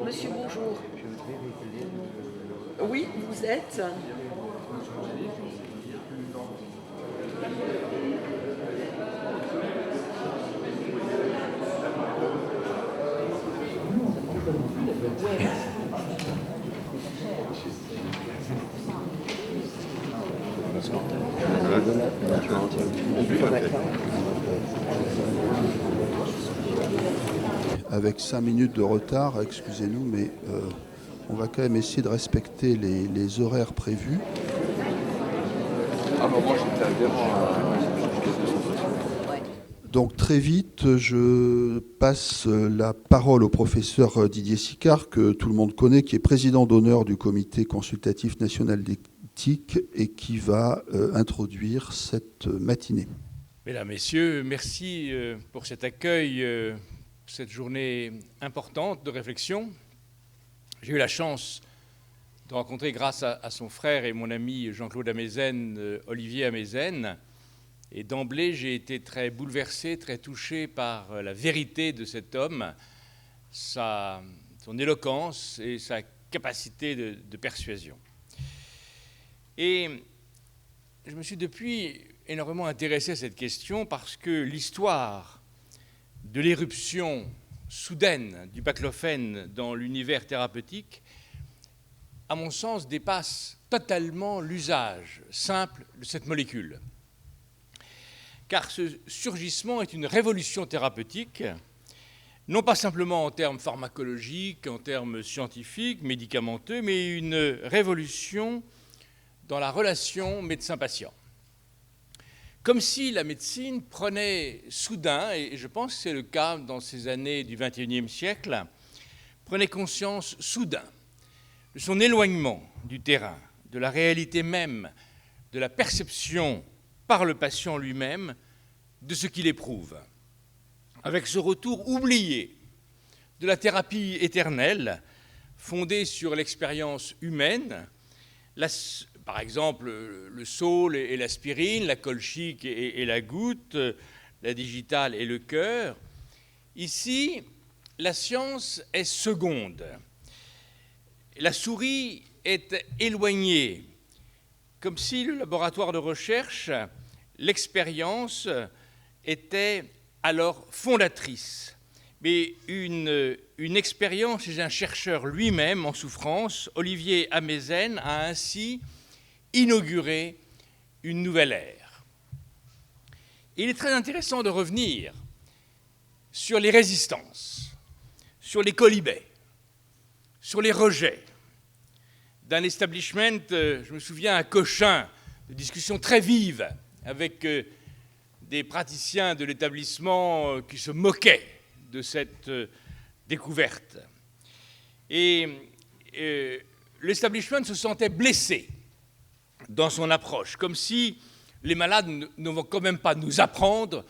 Monsieur, bonjour. Oui, vous êtes Avec 5 minutes de retard, excusez-nous, mais on va quand même essayer de respecter les horaires prévus. Ah, moi j'étais adhérent Donc très vite, je passe la parole au professeur Didier Sicard, que tout le monde connaît, qui est président d'honneur du Comité consultatif national d'éthique et qui va introduire cette matinée. Mesdames, Messieurs, merci pour cet accueil, cette journée importante de réflexion. J'ai eu la chance de rencontrer, grâce à son frère et mon ami Jean-Claude Amezen, Olivier Amezen. Et d'emblée, j'ai été très bouleversé, très touché par la vérité de cet homme, son éloquence et sa capacité de persuasion. Et je me suis depuis énormément intéressé à cette question parce que l'histoire de l'éruption soudaine du baclofène dans l'univers thérapeutique, à mon sens, dépasse totalement l'usage simple de cette molécule. Car ce surgissement est une révolution thérapeutique, non pas simplement en termes pharmacologiques, en termes scientifiques, médicamenteux, mais une révolution dans la relation médecin-patient. Comme si la médecine prenait soudain, et je pense que c'est le cas dans ces années du XXIe siècle, prenait conscience soudain de son éloignement du terrain, de la réalité même, de la perception par le patient lui-même de ce qu'il éprouve. Avec ce retour oublié de la thérapie éternelle, fondée sur l'expérience humaine, par exemple le saule et l'aspirine, la colchique et la goutte, la digitale et le cœur. Ici, la science est seconde. La souris est éloignée, comme si le laboratoire de recherche, l'expérience, était alors fondatrice. Mais une expérience chez un chercheur lui-même en souffrance, Olivier Amezen, a ainsi inauguré une nouvelle ère. Il est très intéressant de revenir sur les résistances, sur les quolibets, sur les rejets d'un establishment, je me souviens à Cochin, de discussions très vives avec des praticiens de l'établissement qui se moquaient de cette découverte. Et l'establishment se sentait blessé dans son approche, comme si les malades ne vont quand même pas nous apprendre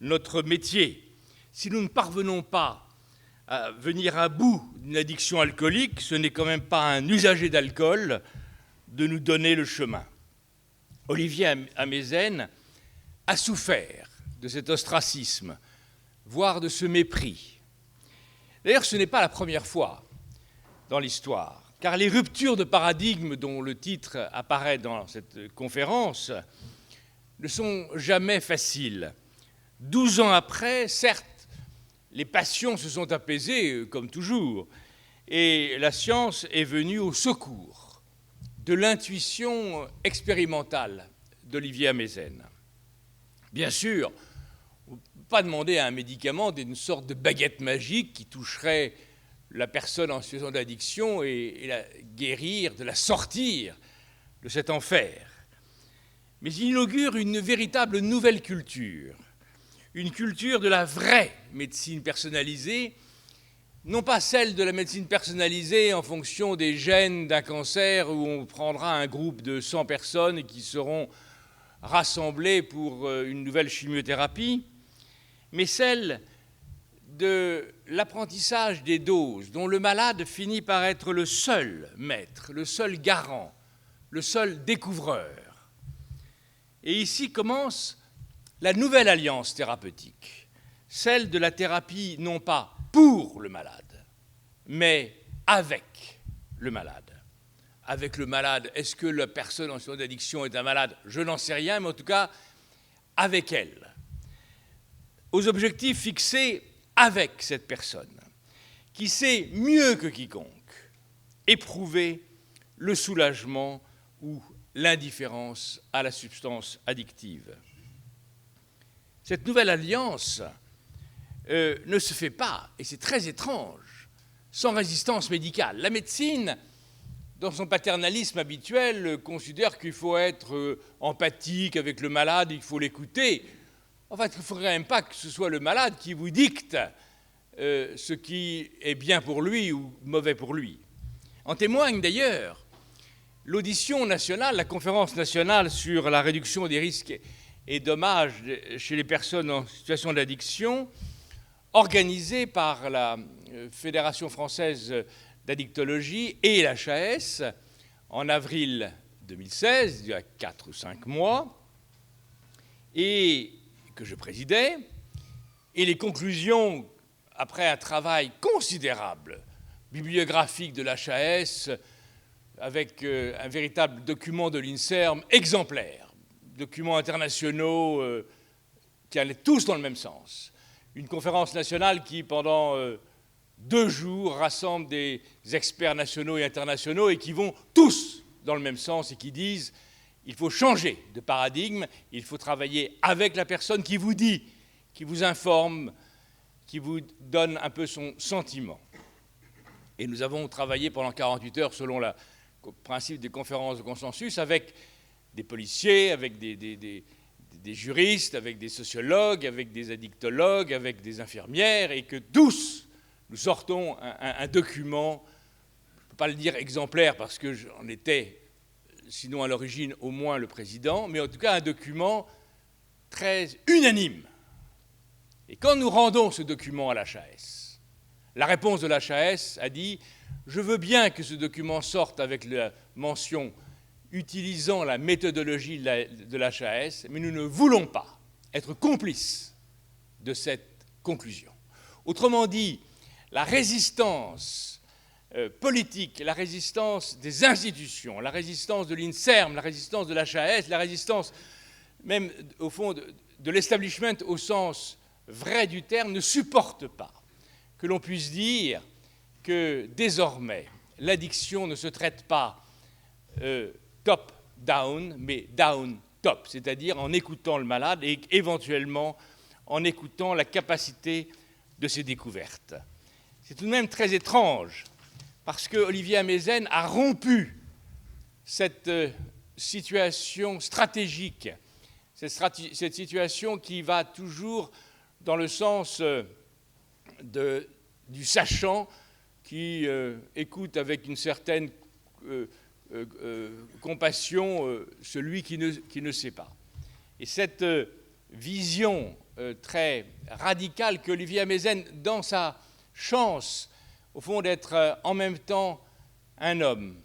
notre métier. Si nous ne parvenons pas à venir à bout d'une addiction alcoolique, ce n'est quand même pas un usager d'alcool de nous donner le chemin. Olivier Amezen a souffert de cet ostracisme, voire de ce mépris. D'ailleurs, ce n'est pas la première fois dans l'histoire, car les ruptures de paradigme dont le titre apparaît dans cette conférence ne sont jamais faciles. 12 ans après, certes, les passions se sont apaisées, comme toujours, et la science est venue au secours de l'intuition expérimentale d'Olivier Amezen. Bien sûr, on ne peut pas demander à un médicament d'une sorte de baguette magique qui toucherait la personne en situation d'addiction et la guérir, de la sortir de cet enfer. Mais il inaugure une véritable nouvelle culture, une culture de la vraie médecine personnalisée, non pas celle de la médecine personnalisée en fonction des gènes d'un cancer où on prendra un groupe de 100 personnes qui seront rassemblées pour une nouvelle chimiothérapie, mais celle de l'apprentissage des doses, dont le malade finit par être le seul maître, le seul garant, le seul découvreur. Et ici commence la nouvelle alliance thérapeutique, celle de la thérapie non pas pour le malade, mais avec le malade. Avec le malade, est-ce que la personne en situation d'addiction est un malade? Je n'en sais rien, mais en tout cas, avec elle. Aux objectifs fixés avec cette personne, qui sait mieux que quiconque éprouver le soulagement ou l'indifférence à la substance addictive. Cette nouvelle alliance ne se fait pas, et c'est très étrange, sans résistance médicale. La médecine, dans son paternalisme habituel, considère qu'il faut être empathique avec le malade, il faut l'écouter. En fait, il ne faudrait même pas que ce soit le malade qui vous dicte ce qui est bien pour lui ou mauvais pour lui. En témoigne d'ailleurs l'audition nationale, la conférence nationale sur la réduction des risques et dommages chez les personnes en situation d'addiction, organisée par la Fédération française d'addictologie et l'HAS en avril 2016, il y a 4 ou 5 mois, et que je présidais, et les conclusions, après un travail considérable, bibliographique de l'HAS, avec un véritable document de l'INSERM exemplaire, documents internationaux qui allaient tous dans le même sens. Une conférence nationale qui, pendant 2 jours, rassemble des experts nationaux et internationaux et qui vont tous dans le même sens et qui disent il faut changer de paradigme, il faut travailler avec la personne qui vous dit, qui vous informe, qui vous donne un peu son sentiment. Et nous avons travaillé pendant 48 heures selon le principe des conférences de consensus avec des policiers, avec des juristes, avec des sociologues, avec des addictologues, avec des infirmières, et que tous nous sortons un document, je ne peux pas le dire exemplaire parce que j'en étais, sinon à l'origine au moins le président, mais en tout cas un document très unanime. Et quand nous rendons ce document à l'HAS, la réponse de l'HAS a dit « Je veux bien que ce document sorte avec la mention utilisant la méthodologie de l'HAS, mais nous ne voulons pas être complices de cette conclusion. » Autrement dit, la résistance politique, la résistance des institutions, la résistance de l'INSERM, la résistance de l'HAS, la résistance même, au fond, de l'establishment au sens vrai du terme, ne supporte pas que l'on puisse dire que désormais, l'addiction ne se traite pas top-down, mais down-top, c'est-à-dire en écoutant le malade et éventuellement en écoutant la capacité de ses découvertes. C'est tout de même très étrange, parce que Olivier Amezen a rompu cette situation stratégique, cette situation qui va toujours dans le sens du sachant qui écoute avec une certaine compassion celui qui ne sait pas. Et cette vision très radicale qu'Olivier Amezen, dans sa chance, au fond, d'être en même temps un homme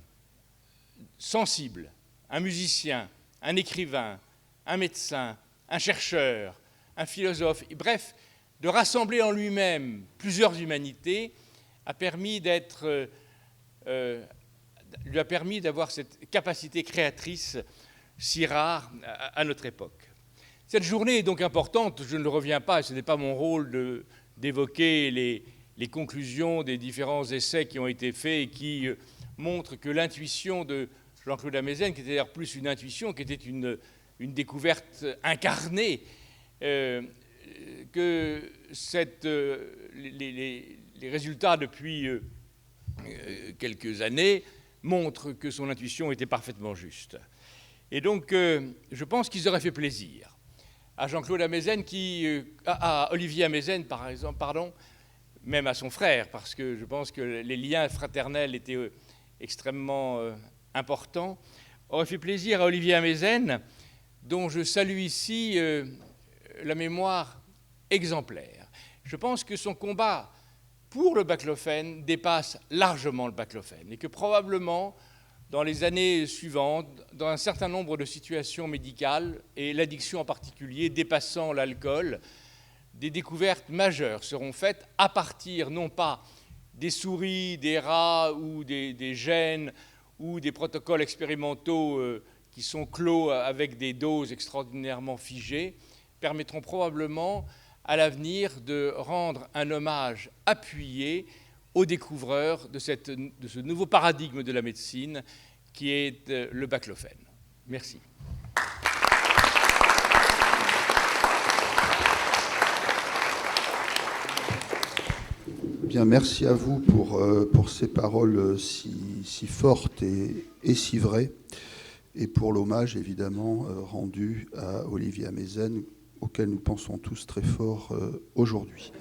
sensible, un musicien, un écrivain, un médecin, un chercheur, un philosophe, bref, de rassembler en lui-même plusieurs humanités, lui a permis d'avoir cette capacité créatrice si rare à notre époque. Cette journée est donc importante, je ne reviens pas, et ce n'est pas mon rôle d'évoquer les conclusions des différents essais qui ont été faits et qui montrent que l'intuition de Jean-Claude Amezen, qui était d'ailleurs plus une intuition, qui était une découverte incarnée, que les résultats depuis quelques années montrent que son intuition était parfaitement juste. Et donc, je pense qu'ils auraient fait plaisir à Jean-Claude Amezen, à Olivier Amezen, par exemple, pardon, même à son frère, parce que je pense que les liens fraternels étaient extrêmement importants, aurait fait plaisir à Olivier Amezen, dont je salue ici la mémoire exemplaire. Je pense que son combat pour le baclofène dépasse largement le baclofène et que probablement, dans les années suivantes, dans un certain nombre de situations médicales, et l'addiction en particulier, dépassant l'alcool, des découvertes majeures seront faites à partir non pas des souris, des rats ou des gènes ou des protocoles expérimentaux qui sont clos avec des doses extraordinairement figées, permettront probablement à l'avenir de rendre un hommage appuyé aux découvreurs de ce nouveau paradigme de la médecine qui est le baclofène. Merci. Bien, merci à vous pour ces paroles si fortes et si vraies, et pour l'hommage évidemment rendu à Olivier Amezen, auquel nous pensons tous très fort aujourd'hui.